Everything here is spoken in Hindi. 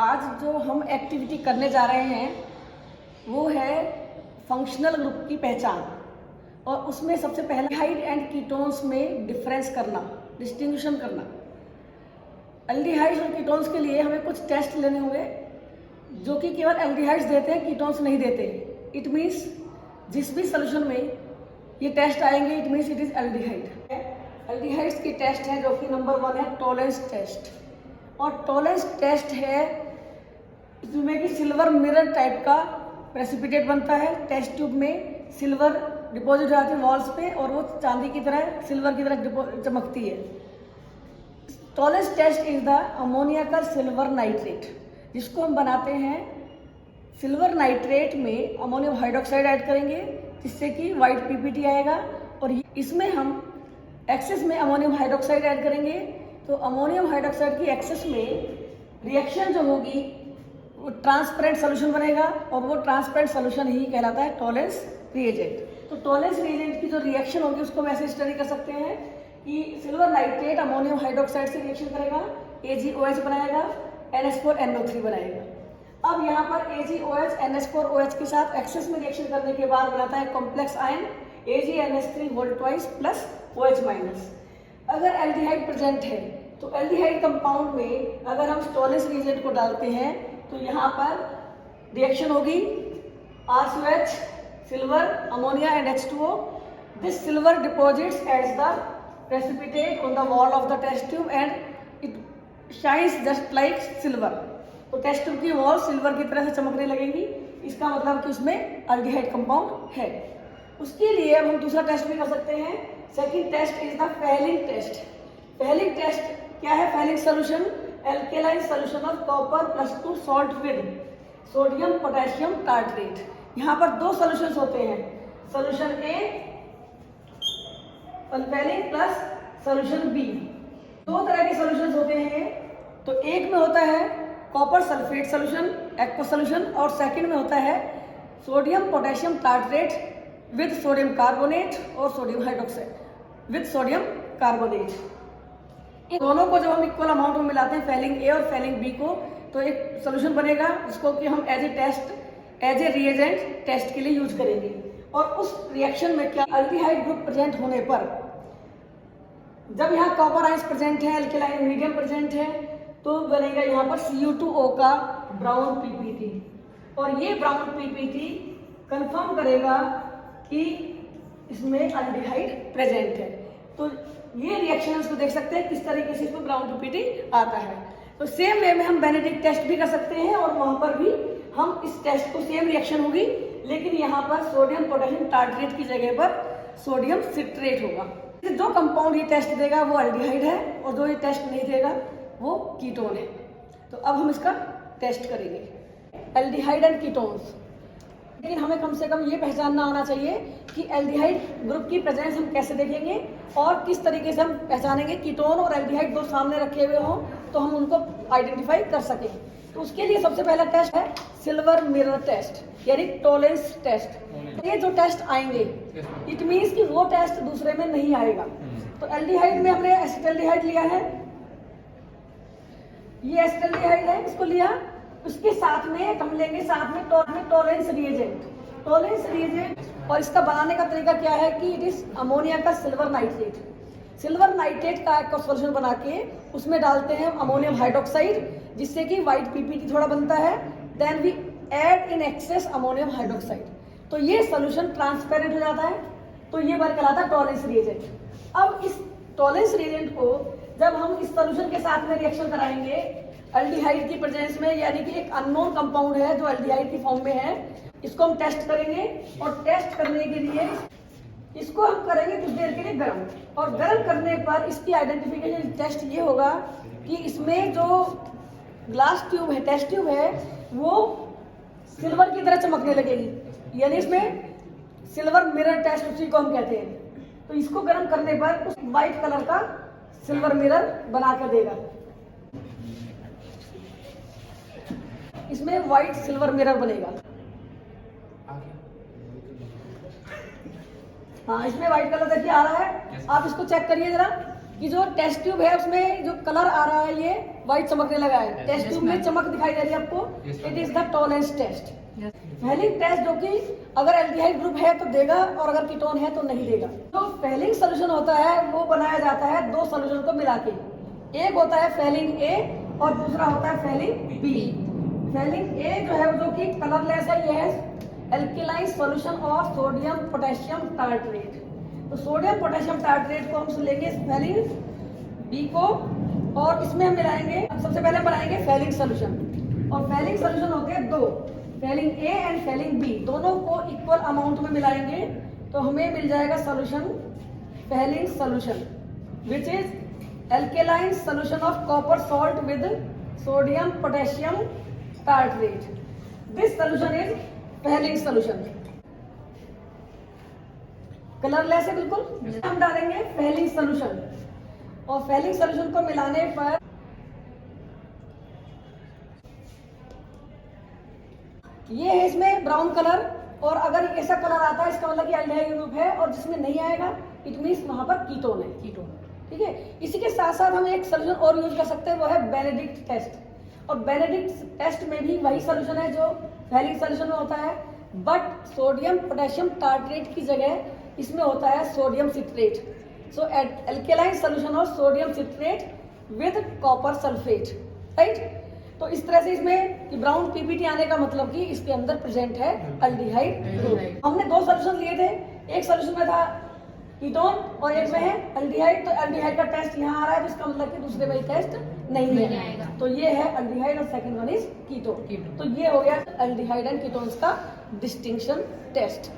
आज जो हम एक्टिविटी करने जा रहे हैं वो है फंक्शनल ग्रुप की पहचान। और उसमें सबसे पहला एल्डिहाइड एंड कीटोन्स में डिफरेंस करना, डिस्टिंग्विशन करना। एल्डिहाइड्स और कीटोन्स के लिए हमें कुछ टेस्ट लेने होंगे जो कि केवल एल्डिहाइड्स देते हैं, कीटोन्स नहीं देते। इट मीन्स जिस भी सोल्यूशन में ये टेस्ट आएंगे it means it is aldehyde. Aldehydes की टेस्ट है जो कि नंबर 1 है टॉलेंस टेस्ट। और टॉलेंस टेस्ट है इसमें कि सिल्वर मिरर टाइप का प्रेसिपिटेट बनता है। टेस्ट ट्यूब में सिल्वर डिपॉजिट हो जाती है वॉल्स पे और वो चांदी की तरह, सिल्वर की तरह चमकती है। Tollens test is the ammonia का सिल्वर नाइट्रेट, जिसको हम बनाते हैं सिल्वर नाइट्रेट में अमोनियम हाइड्रोक्साइड ऐड करेंगे जिससे कि वाइट पीपीटी आएगा। और इसमें हम एक्सेस में अमोनियम हाइड्रोक्साइड ऐड करेंगे तो अमोनियम हाइड्रोक्साइड की एक्सेस में रिएक्शन जो होगी वो ट्रांसपेरेंट सोल्यूशन बनेगा और वो ट्रांसपेरेंट सोल्यूशन ही कहलाता है टॉलेंस रिएजेंट। तो टॉलेंस रिएजेंट की जो रिएक्शन होगी उसको वैसे स्टडी कर सकते हैं कि सिल्वर नाइट्रेट अमोनियम हाइड्रोक्साइड से रिएक्शन करेगा, AgOH बनाएगा, NH4NO3 बनाएगा। अब यहाँ पर AgOH NH4OH के साथ एक्सेस में रिएक्शन करने के बाद बनाता है complex ion AgNH3 volt twice plus OH minus. अगर एल्डिहाइड प्रेजेंट है तो एल्डिहाइड कंपाउंड में अगर हम टॉलेंस रिएजेंट को डालते हैं तो यहाँ पर रिएक्शन होगी R2H silver ammonia and H2O। This silver deposits as the precipitate on the wall of the test tube and it shines just like silver। तो टेस्ट ट्यूब की वॉल सिल्वर की तरह से चमकने लगेगी। इसका मतलब कि उसमें एल्डिहाइड कंपाउंड है। उसके लिए अब हम दूसरा टेस्ट भी कर सकते हैं। Second test is the Fehling test. Fehling test क्या है? Fehling solution alkaline solution of copper +2 salt with sodium potassium tartrate. यहाँ पर दो सोल्यूशंस होते हैं, solution A alkaline plus solution B. दो तरह के सोल्यूशंस होते हैं। तो एक में होता है copper sulphate solution aqua solution और सेकंड में होता है sodium potassium tartrate with sodium carbonate और sodium hydroxide with sodium carbonate. इन दोनों को जब हम इक्वल अमाउंट में मिलाते हैं फेलिंग ए और फेलिंग बी को तो एक सोल्यूशन बनेगा जिसको कि हम एज ए रिएजेंट टेस्ट के लिए यूज करेंगे। और उस रिएक्शन में क्या एल्डिहाइड ग्रुप प्रेजेंट होने पर जब यहाँ कॉपर आयंस प्रेजेंट है, एल्केलाइन मीडियम प्रेजेंट है तो बनेगा यहाँ पर Cu2O का ब्राउन पीपीटी। और ये ब्राउन पीपीटी कंफर्म करेगा कि इसमें एल्डिहाइड प्रेजेंट है। तो ये रिएक्शन को देख सकते हैं किस तरीके से इसमें ब्राउन पीपीटी आता है। तो सेम वे में हम बेनेडिक्ट टेस्ट भी कर सकते हैं और वहां पर भी हम इस टेस्ट को सेम रिएक्शन होगी लेकिन यहाँ पर सोडियम पोटेशियम टार्ट्रेट की जगह पर सोडियम सिट्रेट होगा। जो कंपाउंड ये टेस्ट देगा वो एल्डिहाइड है और जो ये टेस्ट नहीं देगा वो कीटोन है। तो अब हम इसका टेस्ट करेंगे एल्डिहाइड एंड कीटोन्स। लेकिन हमें कम से कम ये पहचानना आना चाहिए कि एल्डिहाइड ग्रुप की प्रेजेंस हम कैसे देखेंगे और किस तरीके से हम पहचानेंगे कीटोन और एल्डिहाइड दो सामने रखे हुए हों तो हम उनको आइडेंटिफाई कर सकें। तो उसके लिए सबसे पहला टेस्ट है सिल्वर मिरर टेस्ट यानी टॉलेंस टेस्ट। ये जो टेस्ट आएंगे इट मीन्स कि वो टेस्ट दूसरे में नहीं आएगा। तो एल्डिहाइड में हमने एसिटाल्डिहाइड लिया है, ये एसिटाल्डिहाइड है, इसको लिया। उसके साथ में हम लेंगे साथ में टॉलेंस रिएजेंट। टॉलेंस रिएजेंट और इसका बनाने का तरीका क्या है कि इट इज अमोनिया का सिल्वर नाइट्रेट। सिल्वर नाइट्रेट का एक सॉल्यूशन बना के उसमें डालते हैं अमोनियम हाइड्रोक्साइड जिससे कि व्हाइट पीपीटी थोड़ा बनता है। Then we add in excess ammonium hydroxide तो ये सॉल्यूशन ट्रांसपेरेंट हो जाता है। तो ये वर्क कहलाता है टॉलेंस रिएजेंट। अब इस टॉलेंस रिएजेंट को जब हम इस सॉल्यूशन के साथ में रिएक्शन कराएंगे एल्डिहाइड की प्रेजेंस में यानी कि एक अननोन कंपाउंड है जो एल्डिहाइड की फॉर्म में है, इसको हम टेस्ट करेंगे। और टेस्ट करने के लिए इसको हम करेंगे कुछ देर के लिए गर्म। और गर्म करने पर इसकी आइडेंटिफिकेशन टेस्ट ये होगा कि इसमें जो ग्लास ट्यूब है, टेस्ट ट्यूब है, वो सिल्वर की तरह चमकने लगेगी यानी इसमें सिल्वर मिरर टेस्ट उसी को हम कहते हैं। तो इसको गर्म करने पर उस व्हाइट कलर का सिल्वर मिरर बना कर देगा। इसमें व्हाइट सिल्वर मिरर बनेगा। हाँ, इसमें व्हाइट कलर देखिए आ रहा है। आप इसको चेक करिए जरा। कि जो टेस्ट ट्यूब है उसमें जो कलर आ रहा है ये व्हाइट चमकने लगा है, टेस्ट ट्यूब में चमक दिखाई दे रही है आपको, it is the Tollens test. Fehling test जो कि अगर एल्डिहाइड ग्रुप है तो देगा और अगर कीटोन है तो नहीं देगा। जो फेलिंग सोल्यूशन होता है वो बनाया जाता है दो सोल्यूशन को मिला के, एक होता है फेलिंग ए और दूसरा होता है फेलिंग बी। फेलिंग ए जो है जो कि कलरलेस है, ये है alkaline solution of sodium potassium tartrate. तो सोडियम पोटेशियम टार्ट्रेट को हम लेंगे फेलिंग बी को और इसमें हम मिलाएंगे, सबसे पहले बनाएंगे फेलिंग सोल्यूशन। और फेलिंग सोल्यूशन होते हैं दो, Fehling A and Fehling B, दोनों को इक्वल अमाउंट में मिलाएंगे तो हमें मिल जाएगा solution Fehling solution which is alkaline solution of copper salt with sodium potassium tartrate. This solution is Fehling solution. Colourless है बिल्कुल। हम डालेंगे फेलिंग सोल्यूशन और फेलिंग सोल्यूशन को मिलाने पर ये है इसमें ब्राउन कलर, और अगर ऐसा कलर आता है इसका मतलब कि एल्डिहाइड ग्रुप है, और जिसमें नहीं आएगा इट मींस वहां पर कीटोन है, कीटोन। ठीक है, इसी के साथ साथ हम एक सोल्यूशन और यूज कर सकते हैं, वो है बेनेडिक्ट टेस्ट। और बेनेडिक्ट टेस्ट में भी वही सोल्यूशन है जो फेलिंग सोल्यूशन में होता है, बट सोडियम पोटेशियम टार्ट्रेट की जगह इसमें होता है sodium citrate. So alkaline solution of sodium citrate with copper sulphate, right. तो इस तरह से इसमें कि ब्राउन पीपीटी आने का मतलब कि इसके अंदर प्रेजेंट है एल्डिहाइड ग्रुप। हमने दो सोल्यूशन लिए थे, एक सोल्यूशन में था कीटोन और एक में है एल्डिहाइड। तो एल्डिहाइड का टेस्ट यहाँ आ रहा है, तो इसका मतलब कि दूसरे में टेस्ट नहीं है। तो ये है एल्डिहाइड और सेकंड वन इज कीटोन। तो ये हो गया एल्डिहाइड एंड कीटोन्स का डिस्टिंक्शन टेस्ट।